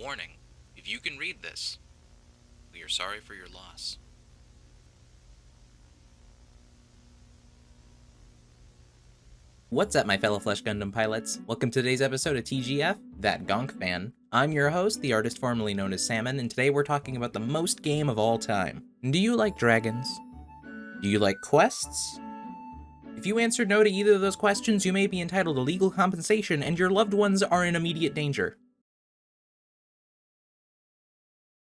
Warning, if you can read this, we are sorry for your loss. What's up, my fellow Flesh Gundam pilots? Welcome to today's episode of TGF, That Gonk Fan. I'm your host, the artist formerly known as Salmon, and today we're talking about the most game of all time. Do you like dragons? Do you like quests? If you answered no to either of those questions, you may be entitled to legal compensation, and your loved ones are in immediate danger.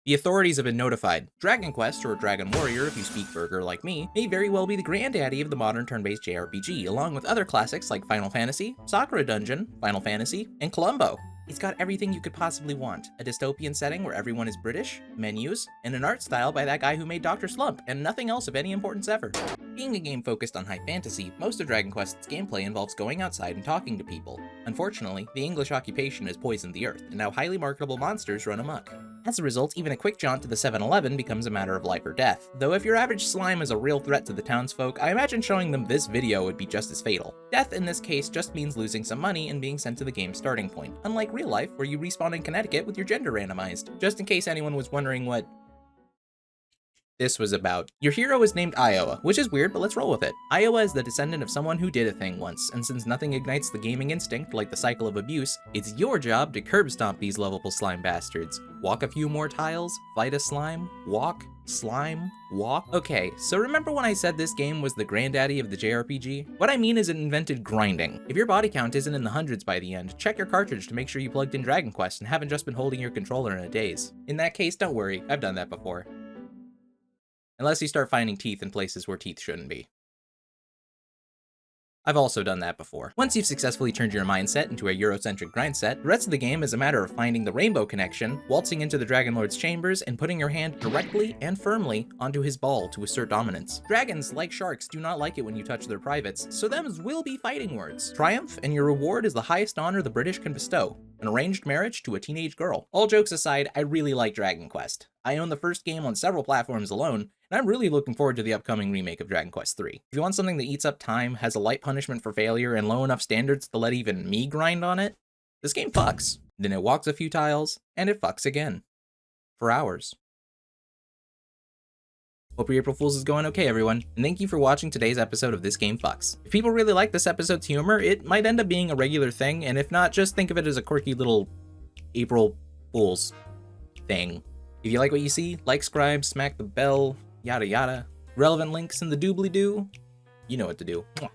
The authorities have been notified. Dragon Quest, or Dragon Warrior if you speak burger like me, may very well be the granddaddy of the modern turn-based JRPG, along with other classics like Final Fantasy, Sakura Dungeon, Final Fantasy, and Columbo. It's got everything you could possibly want. A dystopian setting where everyone is British, menus, and an art style by that guy who made Dr. Slump, and nothing else of any importance ever. Being a game focused on high fantasy, most of Dragon Quest's gameplay involves going outside and talking to people. Unfortunately, the English occupation has poisoned the earth, and now highly marketable monsters run amok. As a result, even a quick jaunt to the 7-Eleven becomes a matter of life or death, though if your average slime is a real threat to the townsfolk, I imagine showing them this video would be just as fatal. Death in this case just means losing some money and being sent to the game's starting point, unlike real life where you respawn in Connecticut with your gender randomized. Just in case anyone was wondering what this was about. Your hero is named Iowa, which is weird, but let's roll with it. Iowa is the descendant of someone who did a thing once, and since nothing ignites the gaming instinct like the cycle of abuse, it's your job to curb stomp these lovable slime bastards. Walk a few more tiles, fight a slime, walk, slime, walk. Okay, so remember when I said this game was the granddaddy of the JRPG? What I mean is it invented grinding. If your body count isn't in the hundreds by the end, check your cartridge to make sure you plugged in Dragon Quest and haven't just been holding your controller in a daze. In that case, don't worry, I've done that before. Unless you start finding teeth in places where teeth shouldn't be. I've also done that before. Once you've successfully turned your mindset into a Eurocentric grind set, the rest of the game is a matter of finding the rainbow connection, waltzing into the Dragon Lord's chambers, and putting your hand directly and firmly onto his ball to assert dominance. Dragons, like sharks, do not like it when you touch their privates, so thems will be fighting words. Triumph, and your reward is the highest honor the British can bestow: an arranged marriage to a teenage girl. All jokes aside, I really like Dragon Quest. I own the first game on several platforms alone, and I'm really looking forward to the upcoming remake of Dragon Quest III. If you want something that eats up time, has a light punishment for failure, and low enough standards to let even me grind on it, this game fucks. Then it walks a few tiles, and it fucks again. For hours. Hope your April Fool's is going okay, everyone, and thank you for watching today's episode of This Game Fucks. If people really like this episode's humor, it might end up being a regular thing, and if not, just think of it as a quirky little April Fool's thing. If you like what you see, like, subscribe, smack the bell, yada yada. Relevant links in the doobly-doo. You know what to do. Mwah.